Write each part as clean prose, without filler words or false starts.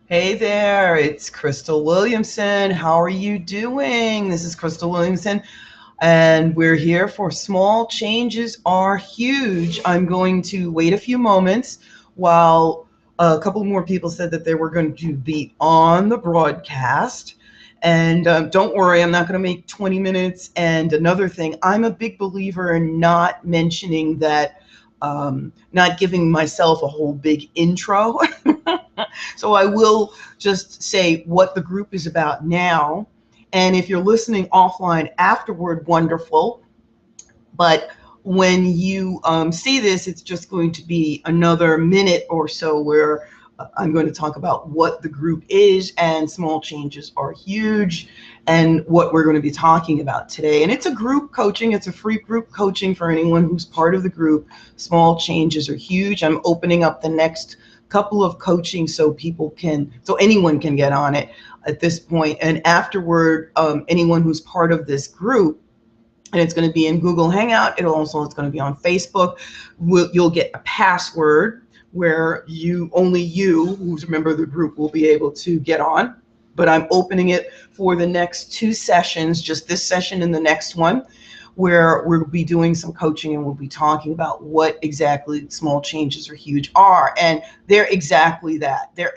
Hey there, it's Crystal Williamson. How are you doing? This is Crystal Williamson, and we're here for Small Changes Are Huge. I'm going to wait a few moments while a couple more people said that they were going to be on the broadcast. And don't worry, I'm not going to make 20 minutes. And another thing, I'm a big believer in not mentioning that, not giving myself a whole big intro. So I will just say what the group is about now. And if you're listening offline afterward, wonderful. But when you see this, it's just going to be another minute or so where I'm going to talk about what the group is, and small changes are huge, and what we're going to be talking about today. And it's a group coaching. It's a free group coaching for anyone who's part of the group. Small changes are huge. I'm opening up the next couple of coaching so anyone can get on it at this point. And afterward, anyone who's part of this group, and it's going to be in Google Hangout. It's going to be on Facebook. You'll get a password where only you who's a member of the group will be able to get on. But I'm opening it for the next two sessions, just this session and the next one, where we'll be doing some coaching, and we'll be talking about what exactly small changes are huge are. And they're exactly that. They're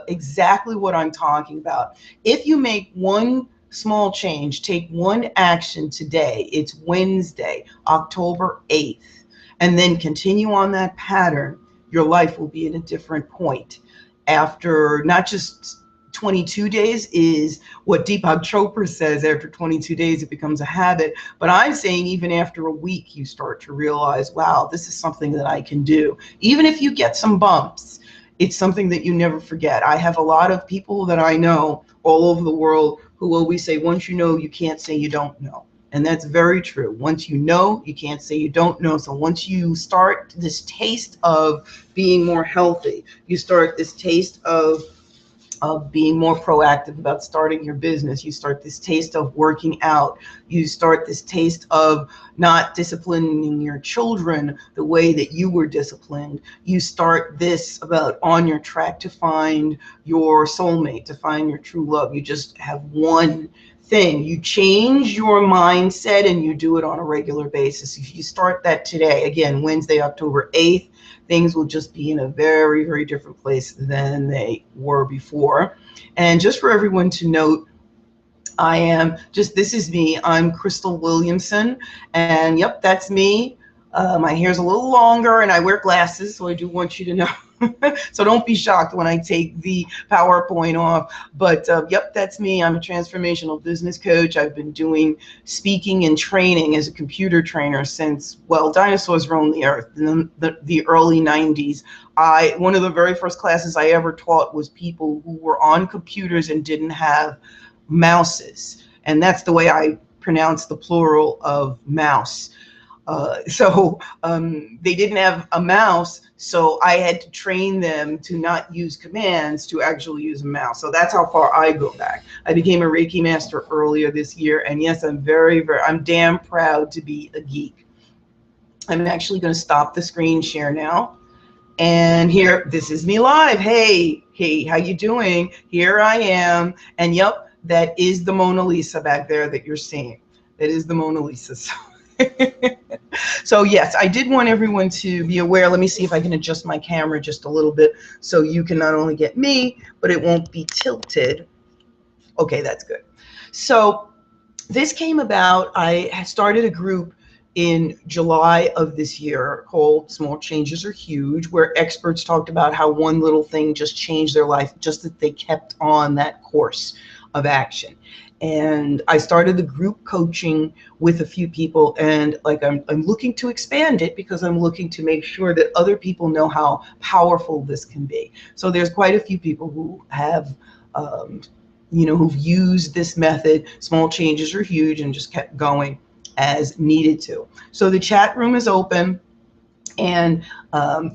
exactly what I'm talking about. If you make one small change, take one action today, it's Wednesday, October 8th, and then continue on that pattern, your life will be in a different point. After not just 22 days is what Deepak Chopra says. After 22 days, it becomes a habit. But I'm saying even after a week, you start to realize, wow, this is something that I can do. Even if you get some bumps, it's something that you never forget. I have a lot of people that I know all over the world who always say, once you know, you can't say you don't know. And that's very true. Once you know, you can't say you don't know. So once you start this taste of being more healthy, you start this taste of being more proactive about starting your business, you start this taste of working out, you start this taste of not disciplining your children the way that you were disciplined, you start this about on your track to find your soulmate, to find your true love. You just have one thing. You change your mindset and you do it on a regular basis. If you start that today, again, Wednesday, October 8th, things will just be in a very, very different place than they were before. And just for everyone to note, this is me. I'm Crystal Williamson. And yep, that's me. My hair's a little longer and I wear glasses, so I do want you to know. So don't be shocked when I take the PowerPoint off. But yep, that's me. I'm a transformational business coach. I've been doing speaking and training as a computer trainer since, well, dinosaurs roamed the earth in the early 90s. One of the very first classes I ever taught was people who were on computers and didn't have mouses. And that's the way I pronounce the plural of mouse. They didn't have a mouse, so I had to train them to not use commands, to actually use a mouse. So that's how far I go back. I became a Reiki master earlier this year, and yes, I'm I'm damn proud to be a geek. I'm actually going to stop the screen share now. And here, this is me live. Hey, how you doing? Here I am. And yep, that is the Mona Lisa back there that you're seeing. That is the Mona Lisa. So yes, I did want everyone to be aware. Let me see if I can adjust my camera just a little bit so you can not only get me, but it won't be tilted. Okay, that's good. So this came about, I started a group in July of this year called Small Changes Are Huge, where experts talked about how one little thing just changed their life, just that they kept on that course of action. And I started the group coaching with a few people, and I'm looking to expand it because I'm looking to make sure that other people know how powerful this can be. So there's quite a few people who have who've used this method. Small changes are huge, and just kept going as needed to. So the chat room is open. And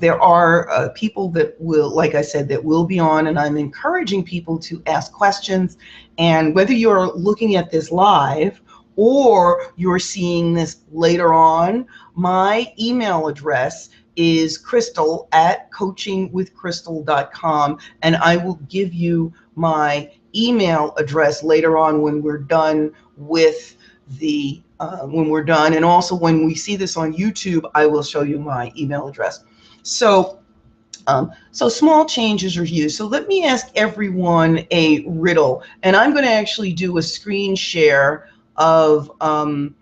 there are people that will, like I said, that will be on, and I'm encouraging people to ask questions. And whether you're looking at this live or you're seeing this later on, my email address is Crystal at coachingwithcrystal.com, and I will give you my email address later on when we're done with the and also when we see this on YouTube, I will show you my email address. So small changes are used. So let me ask everyone a riddle, and I'm going to actually do a screen share of. I'm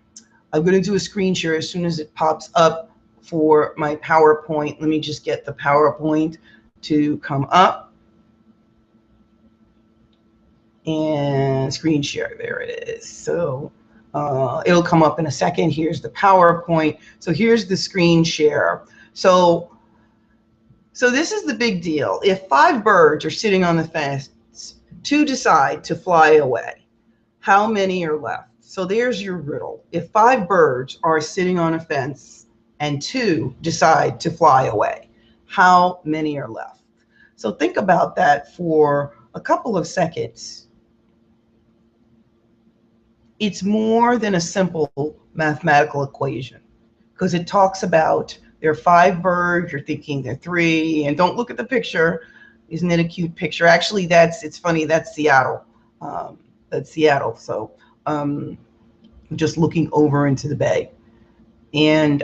going to do a screen share as soon as it pops up for my PowerPoint. Let me just get the PowerPoint to come up and screen share. There it is. So it'll come up in a second. Here's the PowerPoint. So here's the screen share. So this is the big deal. If 5 birds are sitting on the fence, 2 decide to fly away, how many are left? So there's your riddle. If 5 birds are sitting on a fence and 2 decide to fly away, how many are left? So think about that for a couple of seconds. It's more than a simple mathematical equation, because it talks about there are 5 birds, you're thinking there are 3, and don't look at the picture. Isn't it a cute picture? Actually, it's funny, that's Seattle. That's Seattle. So just looking over into the bay. And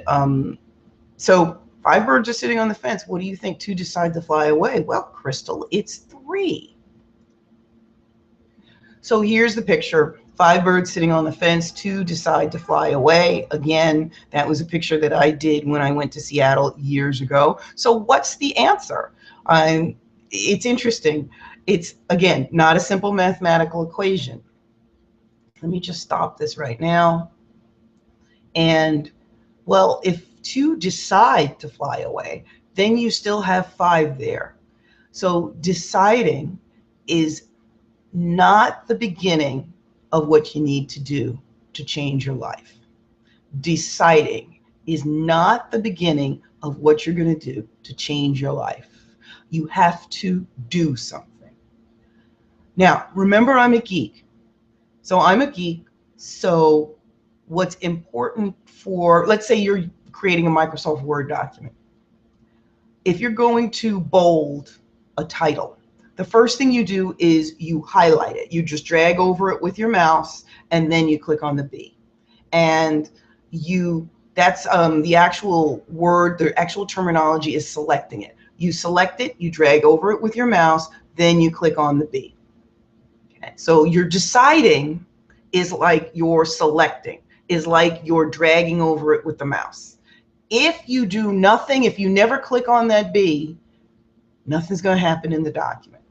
so 5 birds are sitting on the fence. What do you think? 2 decide to fly away. Well, Crystal, it's 3. So here's the picture. 5 birds sitting on the fence, 2 decide to fly away. Again, that was a picture that I did when I went to Seattle years ago. So what's the answer? It's interesting. It's, again, not a simple mathematical equation. Let me just stop this right now. And, well, if 2 decide to fly away, then you still have 5 there. So deciding is not the beginning of what you need to do to change your life. Deciding is not the beginning of what you're going to do to change your life. You have to do something. Now, remember, I'm a geek. So I'm a geek. So what's important for, let's say you're creating a Microsoft Word document. If you're going to bold a title, the first thing you do is you highlight it. You just drag over it with your mouse, and then you click on the B. And that's the actual word, the actual terminology is selecting it. You select it, you drag over it with your mouse, then you click on the B. Okay. So you're deciding is like you're selecting, is like you're dragging over it with the mouse. If you do nothing, if you never click on that B, nothing's going to happen in the document.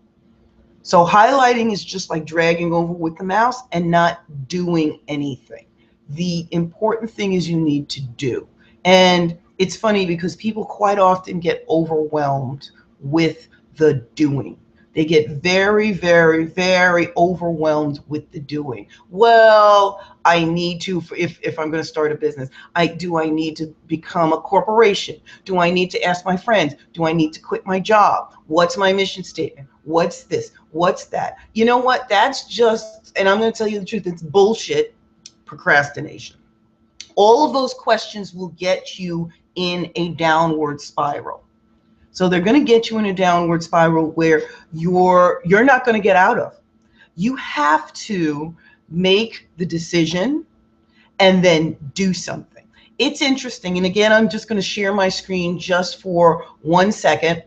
So highlighting is just like dragging over with the mouse and not doing anything. The important thing is you need to do. And it's funny because people quite often get overwhelmed with the doing. They get very, very, very overwhelmed with the doing. Well, I need to, if I'm going to start a business, do I need to become a corporation? Do I need to ask my friends? Do I need to quit my job? What's my mission statement? What's this? What's that? You know what? That's just, and I'm going to tell you the truth, it's bullshit procrastination. All of those questions will get you in a downward spiral. So they're going to get you in a downward spiral where you're not going to get out of. You have to make the decision and then do something. It's interesting. And again, I'm just going to share my screen just for 1 second.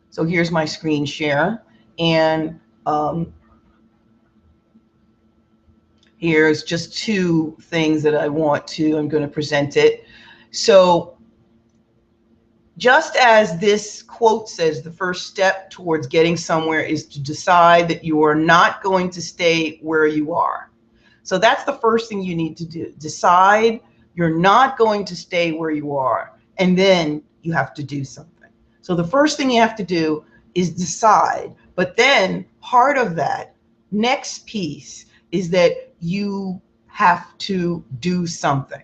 So here's my screen share. And here's just 2 things that I'm going to present it. So just as this quote says, the first step towards getting somewhere is to decide that you are not going to stay where you are. So that's the first thing you need to do. Decide you're not going to stay where you are, and then you have to do something. So the first thing you have to do is decide, but then part of that next piece is that you have to do something.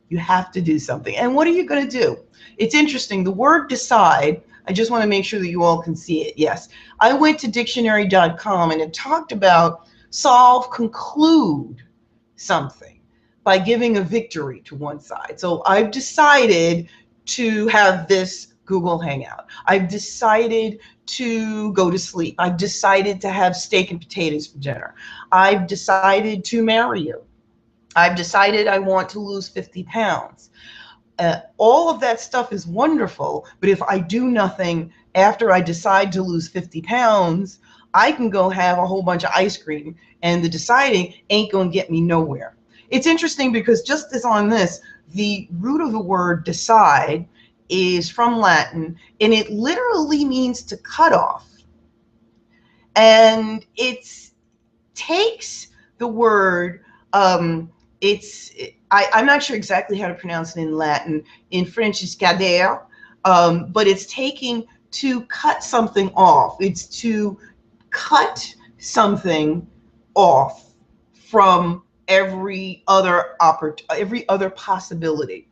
You have to do something. And what are you going to do? It's interesting. The word decide, I just want to make sure that you all can see it. Yes. I went to dictionary.com and it talked about solve, conclude something. by giving a victory to one side. So I've decided to have this Google Hangout. I've decided to go to sleep. I've decided to have steak and potatoes for dinner. I've decided to marry you. I've decided I want to lose 50 pounds. All of that stuff is wonderful, but if I do nothing after I decide to lose 50 pounds, I can go have a whole bunch of ice cream, and the deciding ain't going to get me nowhere. It's interesting because just as on this, the root of the word decide is from Latin, and it literally means to cut off. And it takes the word, I'm not sure exactly how to pronounce it in Latin. In French, it's cadere, but it's taking to cut something off. It's to cut something off from every other possibility.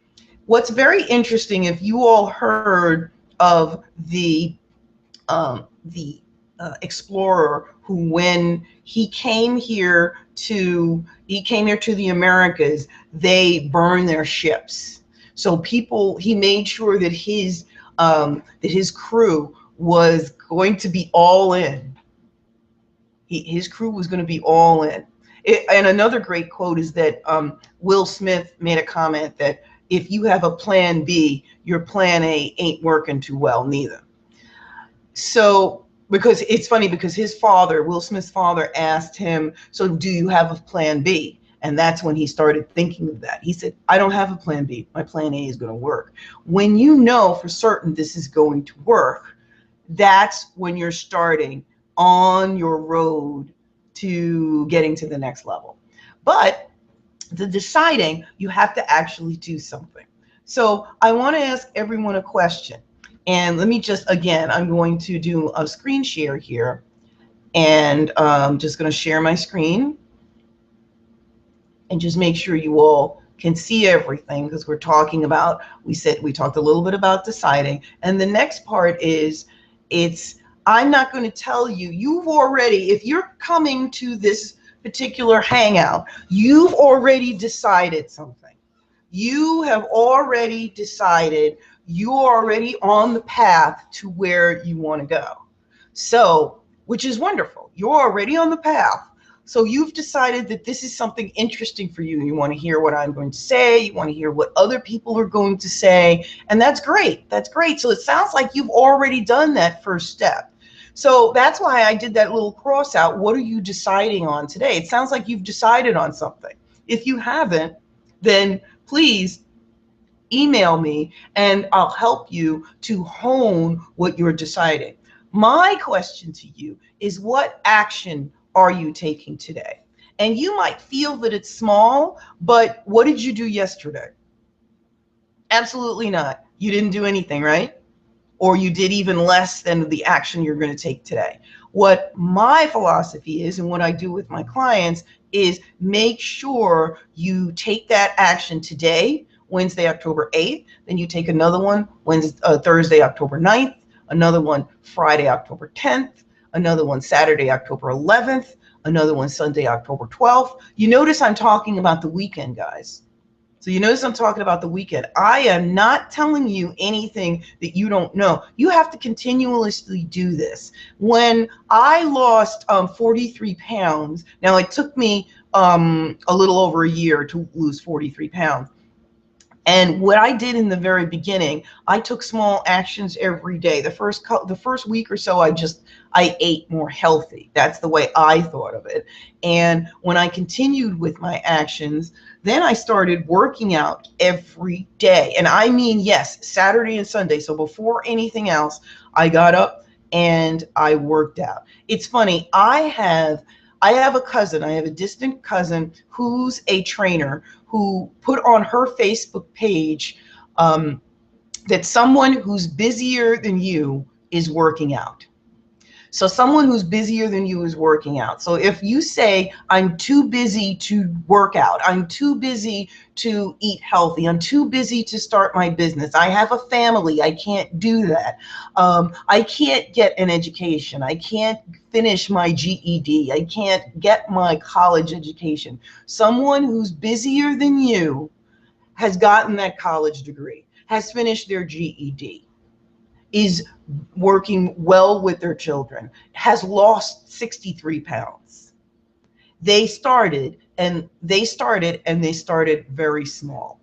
What's very interesting, if you all heard of the explorer who, when he came here to the Americas, they burned their ships. So he made sure that his crew was going to be all in. His crew was going to be all in. And another great quote is that Will Smith made a comment that if you have a plan B, your plan A ain't working too well neither. So, because it's funny, because his father, Will Smith's father, asked him, so do you have a plan B? And that's when he started thinking of that. He said, I don't have a plan B. My plan A is going to work. When you know for certain this is going to work, that's when you're starting on your road to getting to the next level. But the deciding, you have to actually do something. So I want to ask everyone a question. And let me just, again, I'm going to do a screen share here. And I'm just going to share my screen. And just make sure you all can see everything, because we're talking about, we talked a little bit about deciding. And the next part is, I'm not going to tell you, you've already, if you're coming to this particular hangout, you've already decided something. You have already decided, you're already on the path to where you want to go. So, which is wonderful. You're already on the path. So you've decided that this is something interesting for you. You want to hear what I'm going to say. You want to hear what other people are going to say. And that's great. That's great. So it sounds like you've already done that first step. So that's why I did that little cross out. What are you deciding on today? It sounds like you've decided on something. If you haven't, then please email me and I'll help you to hone what you're deciding. My question to you is, what action are you taking today? And you might feel that it's small, but what did you do yesterday? Absolutely not. You didn't do anything, right? Or you did even less than the action you're going to take today. What my philosophy is, and what I do with my clients, is make sure you take that action today, Wednesday, October 8th. Then you take another one Thursday, October 9th, another one Friday, October 10th, another one Saturday, October 11th, another one Sunday, October 12th. You notice I'm talking about the weekend, guys. So you notice I'm talking about the weekend. I am not telling you anything that you don't know. You have to continuously do this. When I lost 43 pounds, now it took me a little over a year to lose 43 pounds. And what I did in the very beginning, I took small actions every day. The first week or so, I ate more healthy. That's the way I thought of it. And when I continued with my actions, then I started working out every day. And I mean, yes, Saturday and Sunday. So before anything else, I got up and I worked out. It's funny, I have a cousin, I have a distant cousin who's a trainer, who put on her Facebook page that someone who's busier than you is working out. So someone who's busier than you is working out. So if you say, I'm too busy to work out, I'm too busy to eat healthy, I'm too busy to start my business, I have a family, I can't do that, I can't get an education, I can't finish my GED, I can't get my college education. Someone who's busier than you has gotten that college degree, has finished their GED, is working well with their children, has lost 63 pounds. They started very small.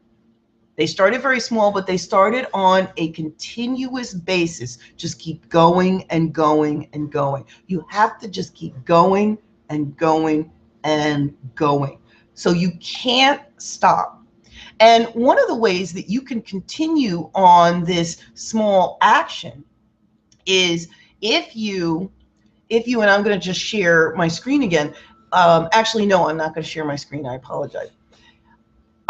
They started very small, but they started on a continuous basis. Just keep going and going and going. You have to just keep going and going and going. So you can't stop. And one of the ways that you can continue on this small action is if you and I'm going to just share my screen again. Actually, no, I'm not going to share my screen. I apologize.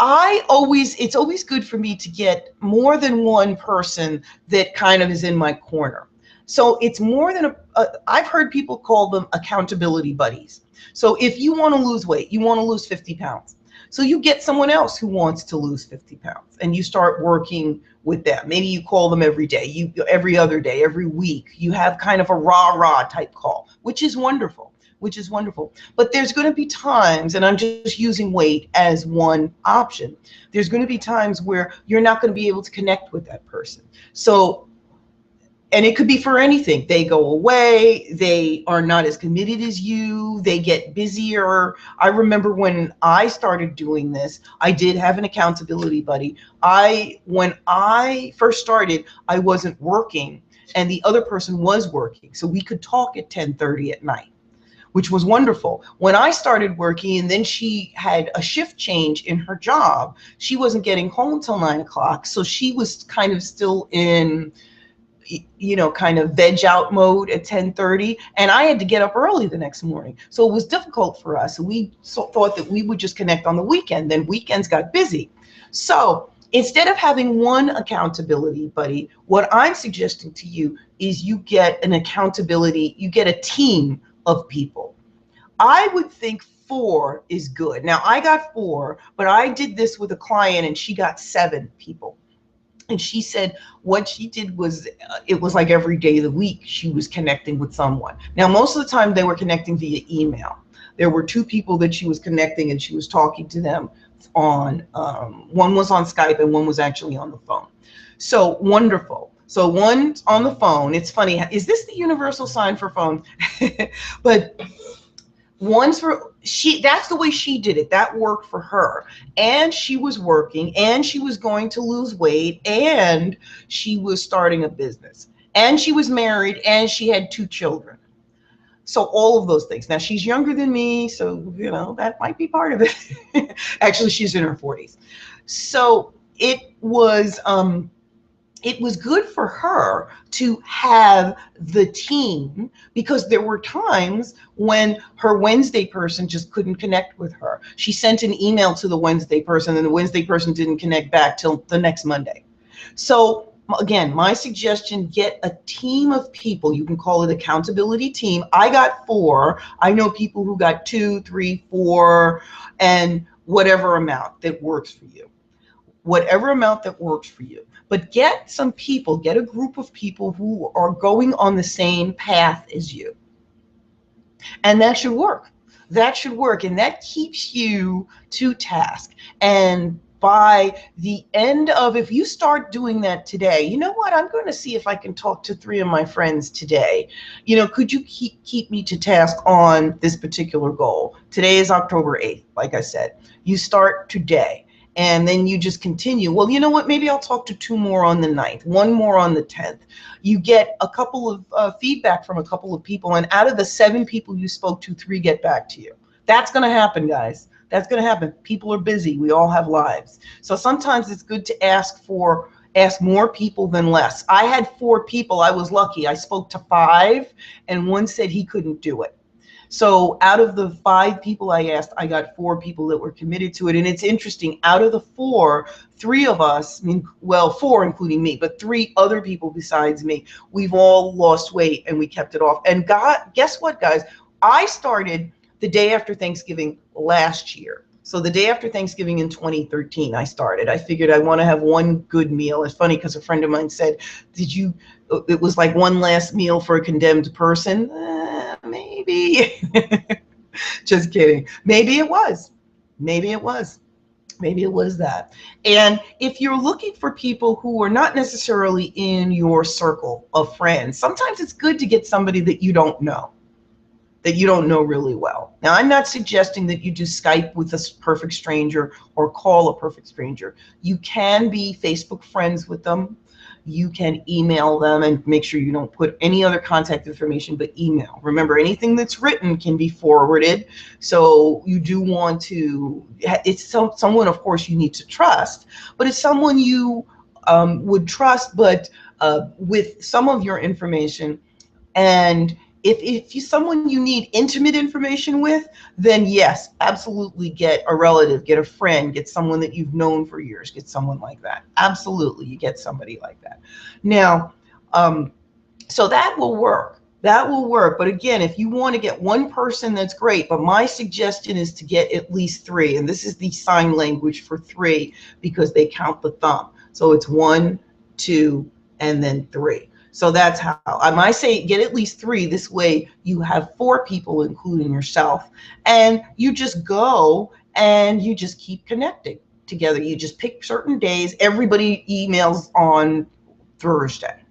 It's always good for me to get more than one person that kind of is in my corner. So it's more than I've heard people call them accountability buddies. So if you want to lose weight, you want to lose 50 pounds. So you get someone else who wants to lose 50 pounds and you start working with them. Maybe you call them every day, every other day, every week. You have kind of a rah-rah type call, which is wonderful. But there's going to be times, and I'm just using weight as one option, there's going to be times where you're not going to be able to connect with that person. So, and it could be for anything. They go away, they are not as committed as you, they get busier. I remember when I started doing this, I did have an accountability buddy. When I first started, I wasn't working and the other person was working. So we could talk at 10:30 at night, which was wonderful. When I started working and then she had a shift change in her job, she wasn't getting home till 9 o'clock. So she was kind of still in, kind of veg out mode at 10:30, and I had to get up early the next morning. So it was difficult for us. We thought that we would just connect on the weekend. Then weekends got busy. So instead of having one accountability buddy, what I'm suggesting to you is you get a team of people. I would think 4 is good. Now I got 4, but I did this with a client and she got 7 people. And she said what she did was, it was like every day of the week she was connecting with someone. Now, most of the time they were connecting via email. There were 2 people that she was connecting and she was talking to them on, one was on Skype and one was actually on the phone. So wonderful. So one's on the phone. It's funny. Is this the universal sign for phone? But that's the way she did it. That worked for her. And she was working and she was going to lose weight and she was starting a business and she was married and she had 2 children. So all of those things. Now she's younger than me, so that might be part of it. Actually, she's in her 40s. So it was good for her to have the team, because there were times when her Wednesday person just couldn't connect with her. She sent an email to the Wednesday person and the Wednesday person didn't connect back till the next Monday. So again, my suggestion, get a team of people. You can call it accountability team. I got 4. I know people who got 2, 3, 4, and whatever amount that works for you. Whatever amount that works for you. But get some people, get a group of people who are going on the same path as you. And that should work. That should work. And that keeps you to task. And by the end of, if you start doing that today, you know what, I'm going to see if I can talk to 3 of my friends today. Could you keep me to task on this particular goal? Today is October 8th, like I said. You start today. And then you just continue. Well, you know what? Maybe I'll talk to 2 more on the 9th, 1 more on the 10th. You get a couple of feedback from a couple of people. And out of the 7 people you spoke to, 3 get back to you. That's going to happen, guys. That's going to happen. People are busy. We all have lives. So sometimes it's good to ask more people than less. I had 4 people. I was lucky. I spoke to 5 and one said he couldn't do it. So out of the 5 people I asked, I got 4 people that were committed to it. And it's interesting, out of the 4, 3 of us, I mean, well, 4 including me, but 3 other people besides me, we've all lost weight and we kept it off. And guess what, guys? I started the day after Thanksgiving last year. So the day after Thanksgiving in 2013, I started. I figured I want to have one good meal. It's funny because a friend of mine said, it was like one last meal for a condemned person. Maybe. Just kidding. Maybe it was. Maybe it was. Maybe it was that. And if you're looking for people who are not necessarily in your circle of friends, sometimes it's good to get somebody that you don't know really well. Now, I'm not suggesting that you do Skype with a perfect stranger or call a perfect stranger. You can be Facebook friends with them. You can email them, and make sure you don't put any other contact information but email. Remember, anything that's written can be forwarded. So you do want to, it's someone, of course, you need to trust, but it's someone you would trust, but with some of your information. And if you someone you need intimate information with, then yes, absolutely get a relative, get a friend, get someone that you've known for years, get someone like that. Absolutely, you get somebody like that. Now, so that will work. That will work. But again, if you want to get one person, that's great. But my suggestion is to get at least 3. And this is the sign language for 3 because they count the thumb. So it's 1, 2, and then 3. So that's how I say get at least 3. This way you have 4 people, including yourself, and you just go and you just keep connecting together. You just pick certain days. Everybody emails on Thursday,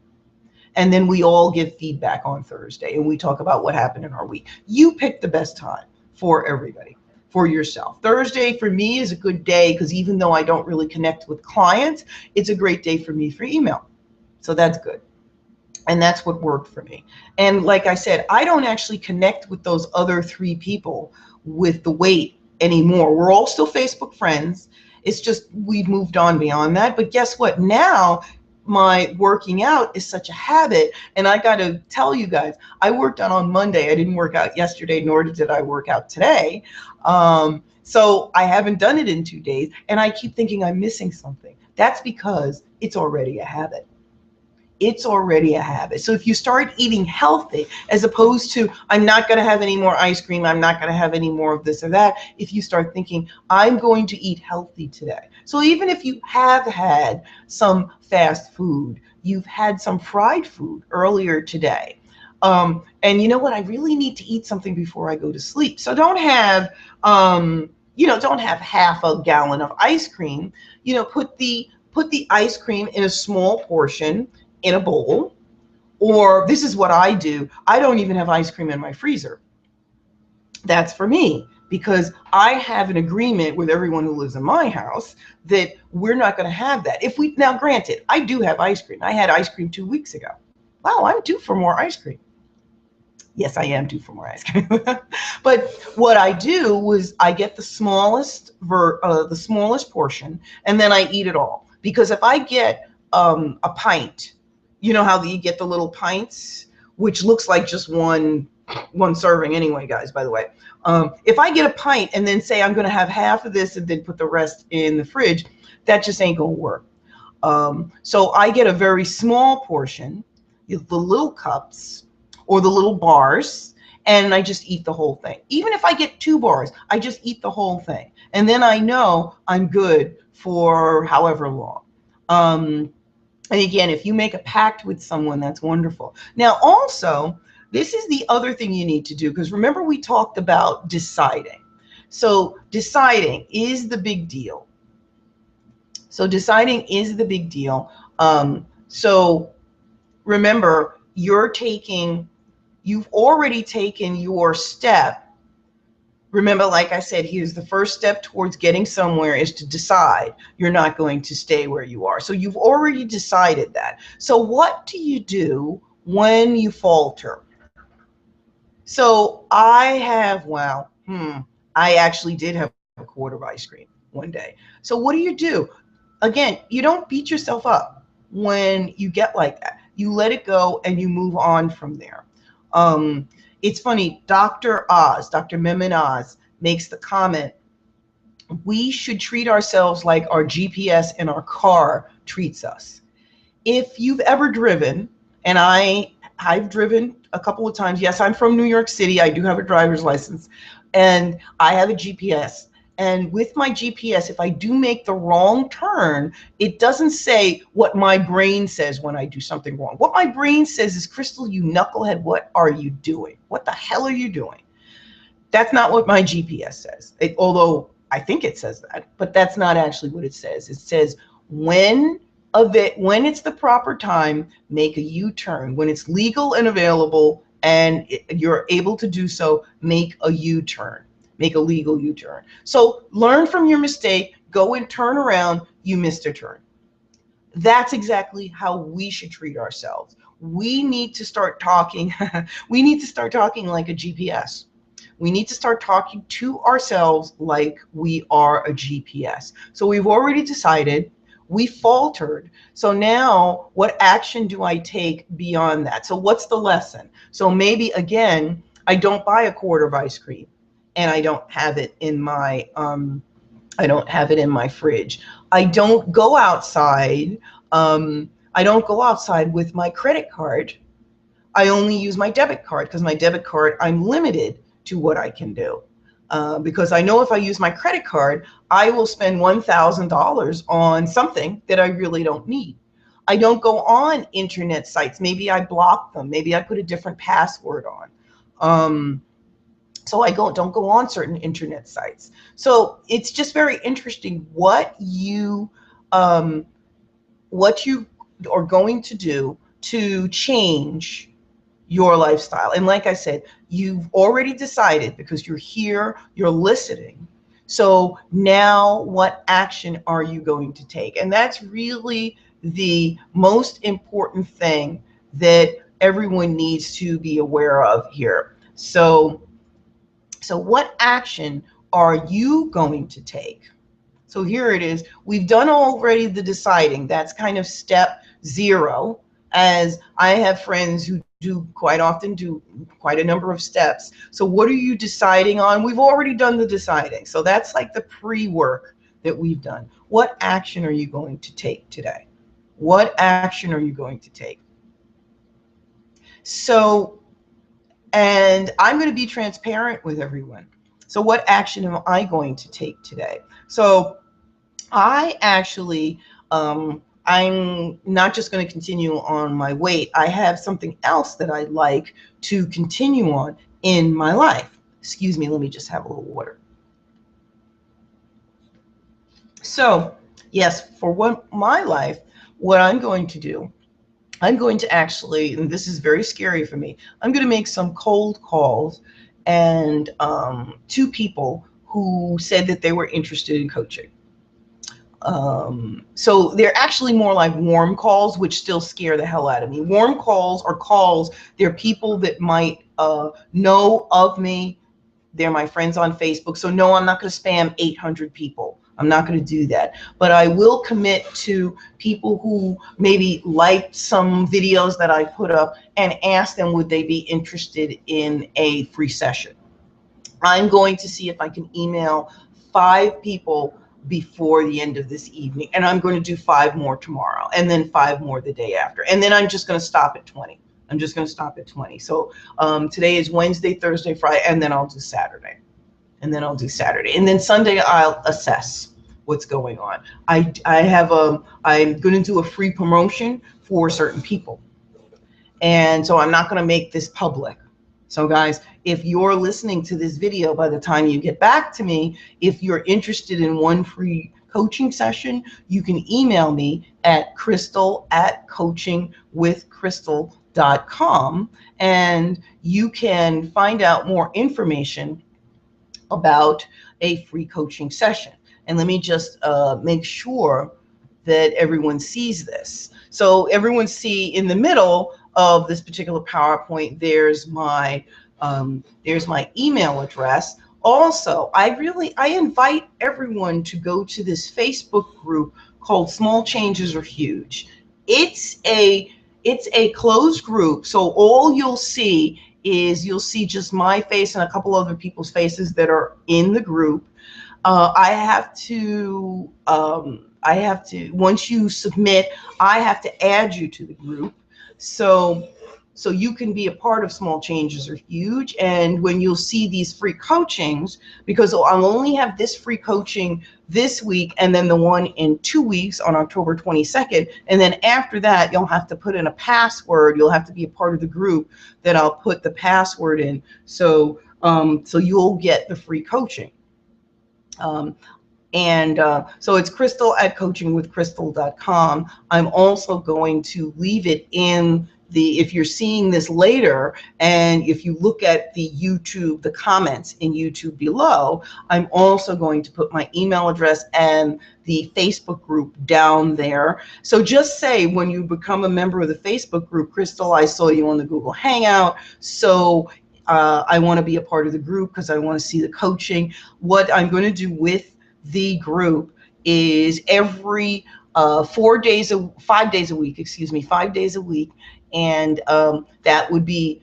and then we all give feedback on Thursday, and we talk about what happened in our week. You pick the best time for everybody, for yourself. Thursday for me is a good day because even though I don't really connect with clients, it's a great day for me for email. So that's good. And that's what worked for me. And like I said, I don't actually connect with those other 3 people with the weight anymore. We're all still Facebook friends. It's just we've moved on beyond that. But guess what? Now my working out is such a habit. And I got to tell you guys, I worked out on Monday. I didn't work out yesterday, nor did I work out today. So I haven't done it in 2 days. And I keep thinking I'm missing something. That's because it's already a habit. It's already a habit. So if you start eating healthy, as opposed to, I'm not going to have any more ice cream, I'm not going to have any more of this or that, if you start thinking, I'm going to eat healthy today. So even if you have had some fast food, you've had some fried food earlier today, and you know what, I really need to eat something before I go to sleep. So don't have, don't have half a gallon of ice cream. Put the ice cream in a small portion in a bowl, or this is what I do. I don't even have ice cream in my freezer. That's for me because I have an agreement with everyone who lives in my house that we're not going to have that. Now granted, I do have ice cream. I had ice cream 2 weeks ago. Wow, I'm due for more ice cream. Yes, I am due for more ice cream. But what I do was I get the smallest portion, and then I eat it all. Because if I get a pint, you know how you get the little pints, which looks like just one serving anyway, guys, by the way. If I get a pint and then say I'm going to have half of this and then put the rest in the fridge, that just ain't going to work. So I get a very small portion, the little cups or the little bars, and I just eat the whole thing. Even if I get 2 bars, I just eat the whole thing. And then I know I'm good for however long. And again, if you make a pact with someone, that's wonderful. Now, also, this is the other thing you need to do, because remember we talked about deciding. So deciding is the big deal. So remember, you've already taken your step. Remember, like I said, here's the first step towards getting somewhere is to decide you're not going to stay where you are. So you've already decided that. So what do you do when you falter? So I actually did have a quart of ice cream one day. So what do? Again, you don't beat yourself up when you get like that. You let it go and you move on from there. It's funny, Dr. Mehmet Oz makes the comment, we should treat ourselves like our GPS in our car treats us. If you've ever driven, and I've driven a couple of times. Yes, I'm from New York City. I do have a driver's license, and I have a GPS. And with my GPS, if I do make the wrong turn, it doesn't say what my brain says when I do something wrong. What my brain says is, Crystal, you knucklehead, what are you doing? What the hell are you doing? That's not what my GPS says, although I think it says that, but that's not actually what it says. It says when it's the proper time, make a U-turn. When it's legal and available and you're able to do so, make a U-turn. Make a legal U-turn. So learn from your mistake, go and turn around, you missed a turn. That's exactly how we should treat ourselves. We need to start talking, we need to start talking like a GPS. We need to start talking to ourselves like we are a GPS. So we've already decided, we faltered. So now what action do I take beyond that? So what's the lesson? So maybe, again, I don't buy a quart of ice cream and I don't have it in my fridge. I don't go outside. I don't go outside with my credit card. I only use my debit card, because my debit card, I'm limited to what I can do. Because I know if I use my credit card, I will spend $1,000 on something that I really don't need. I don't go on internet sites. Maybe I block them. Maybe I put a different password on. So I don't go on certain internet sites. So it's just very interesting what you are going to do to change your lifestyle. And like I said, you've already decided, because you're here, you're listening. So now what action are you going to take? And that's really the most important thing that everyone needs to be aware of here. So what action are you going to take? So here it is. We've done already the deciding. That's kind of step 0, as I have friends who quite often do quite a number of steps. So what are you deciding on? We've already done the deciding. So that's like the pre-work that we've done. What action are you going to take today? What action are you going to take? So, and I'm going to be transparent with everyone. So what action am I going to take today? So I actually, I'm not just going to continue on my weight. I have something else that I'd like to continue on in my life. Excuse me, let me just have a little water. So yes, for my life, what I'm going to do, I'm going to actually, and this is very scary for me, I'm going to make some cold calls and to people who said that they were interested in coaching. So they're actually more like warm calls, which still scare the hell out of me. Warm calls are calls, they're people that might know of me. They're my friends on Facebook. So no, I'm not going to spam 800 people. I'm not going to do that. But I will commit to people who maybe liked some videos that I put up and ask them, would they be interested in a free session? I'm going to see if I can email 5 people before the end of this evening, and I'm going to do 5 more tomorrow, and then 5 more the day after, and then I'm just going to stop at 20. I'm just going to stop at 20. So today is Wednesday, Thursday, Friday, and then I'll do Saturday, and then I'll do Saturday, and then Sunday I'll assess what's going on. I'm going to do a free promotion for certain people, and so I'm not going to make this public. So guys, if you're listening to this video, by the time you get back to me, if you're interested in one free coaching session, you can email me at crystal@coachingwithcrystal.com, and you can find out more information about a free coaching session. And let me just make sure that everyone sees this. So everyone see in the middle of this particular PowerPoint, there's my email address. Also, I invite everyone to go to this Facebook group called Small Changes Are Huge. It's a closed group, so all you'll see is you'll see just my face and a couple other people's faces that are in the group. I have to, once you submit, I have to add you to the group. So, so you can be a part of Small Changes Are Huge. And when you'll see these free coachings, because I'll only have this free coaching this week and then the one in 2 weeks on October 22nd. And then after that, you'll have to put in a password. You'll have to be a part of the group that I'll put the password in. So, so you'll get the free coaching. So it's Crystal at coachingwithcrystal.com. I'm also going to leave it in the, if you're seeing this later, and if you look at the YouTube, the comments in YouTube below, I'm also going to put my email address and the Facebook group down there. So just say when you become a member of the Facebook group, Crystal, I saw you on the Google Hangout, so I want to be a part of the group because I want to see the coaching. What I'm going to do with the group is every 5 days a week, excuse me, 5 days a week. And that would be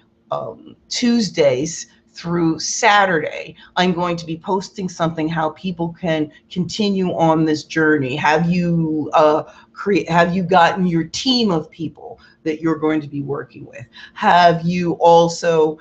Tuesdays through Saturday. I'm going to be posting something how people can continue on this journey. Have you gotten your team of people that you're going to be working with? Have you also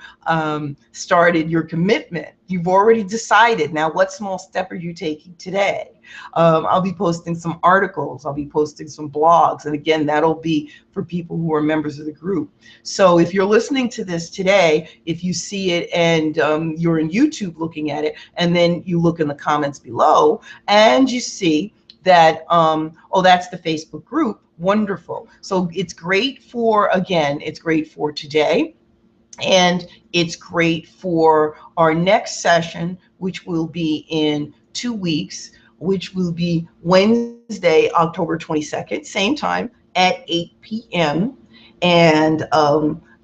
started your commitment? You've already decided. Now, what small step are you taking today? I'll be posting some articles. I'll be posting some blogs. And again, that'll be for people who are members of the group. So if you're listening to this today, if you see it and you're in YouTube looking at it, and then you look in the comments below and you see that, oh, that's the Facebook group. Wonderful. So it's great for, again, it's great for today. And it's great for our next session, which will be in 2 weeks, which will be Wednesday, October 22nd, same time at 8 p.m. And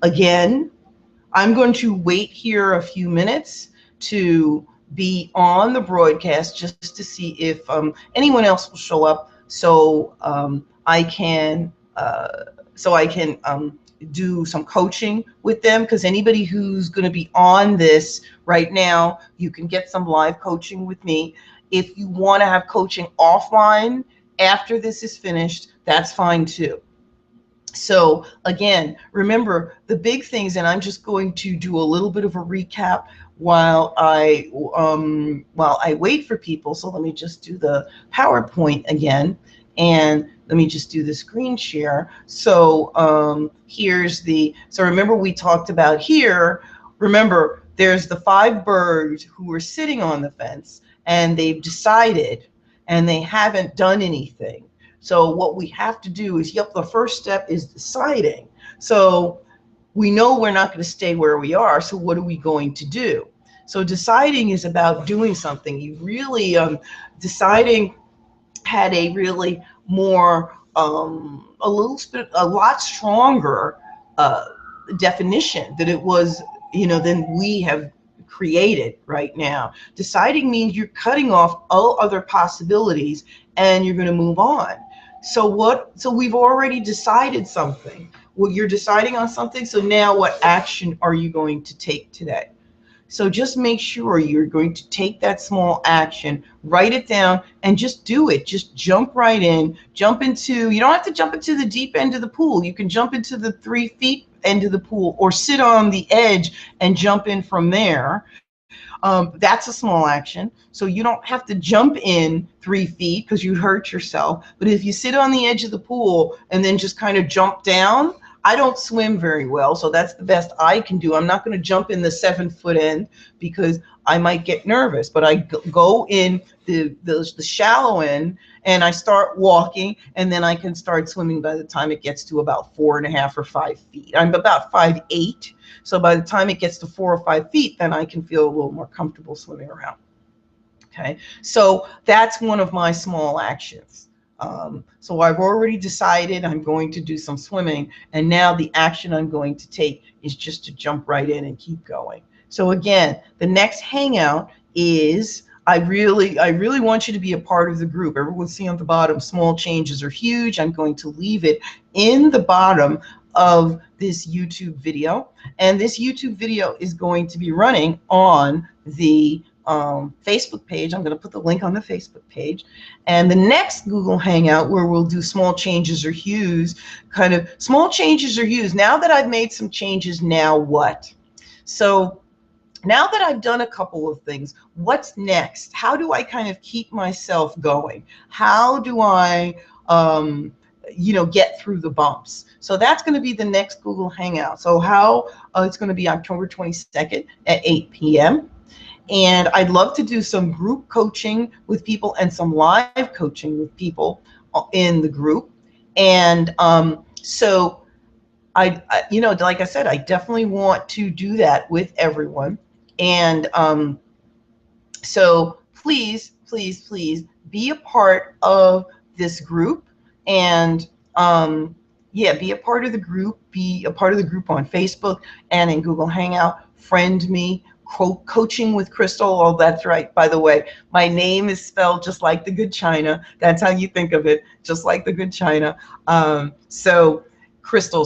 again, I'm going to wait here a few minutes to be on the broadcast just to see if anyone else will show up, so I can do some coaching with them, because anybody who's going to be on this right now, you can get some live coaching with me. If you want to have coaching offline after this is finished, that's fine too. So again, remember the big things, and I'm just going to do a little bit of a recap while I wait for people. So let me just do the PowerPoint again, and let me just do the screen share. So so remember we talked about here, remember there's the 5 birds who were sitting on the fence, and they've decided and they haven't done anything. So what we have to do is, the first step is deciding. So we know we're not going to stay where we are, so what are we going to do? So deciding is about doing something. You really, deciding had a really more, a lot stronger definition that it was, than we have created right now. Deciding means you're cutting off all other possibilities and you're going to move on. So we've already decided something. Well, you're deciding on something. So now what action are you going to take today? So just make sure you're going to take that small action, write it down, and just do it. Just jump right in, you don't have to jump into the deep end of the pool. You can jump into the 3 feet end of the pool, or sit on the edge and jump in from there. That's a small action. So you don't have to jump in 3 feet because you hurt yourself. But if you sit on the edge of the pool and then just kind of jump down, I don't swim very well, so that's the best I can do. I'm not going to jump in the 7-foot end because I might get nervous, but I go in the shallow end and I start walking, and then I can start swimming by the time it gets to about 4.5 or 5 feet. I'm about 5'8", so by the time it gets to 4 or 5 feet, then I can feel a little more comfortable swimming around. Okay, so that's one of my small actions. So I've already decided I'm going to do some swimming, and now the action I'm going to take is just to jump right in and keep going. So again, the next hangout is, I really want you to be a part of the group. Everyone see on the bottom, Small Changes Are Huge. I'm going to leave it in the bottom of this YouTube video. And this YouTube video is going to be running on the Facebook page. I'm going to put the link on the Facebook page. And the next Google Hangout, where we'll do small changes or hues, kind of small changes or hues. Now that I've made some changes, now what? So now that I've done a couple of things, what's next? How do I kind of keep myself going? How do I, get through the bumps? So that's going to be the next Google Hangout. So it's going to be October 22nd at 8 p.m. And I'd love to do some group coaching with people and some live coaching with people in the group. And so like I said, I definitely want to do that with everyone. And so please, please, please be a part of this group. And be a part of the group. Be a part of the group on Facebook and in Google Hangout. Friend me. Coaching with Crystal. Oh, that's right. By the way, my name is spelled just like the good China. That's how you think of it, just like the good China. So Crystal, Crystal.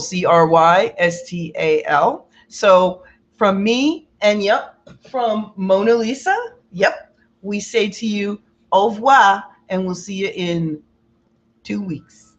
So from me, and from Mona Lisa, we say to you, au revoir, and we'll see you in 2 weeks.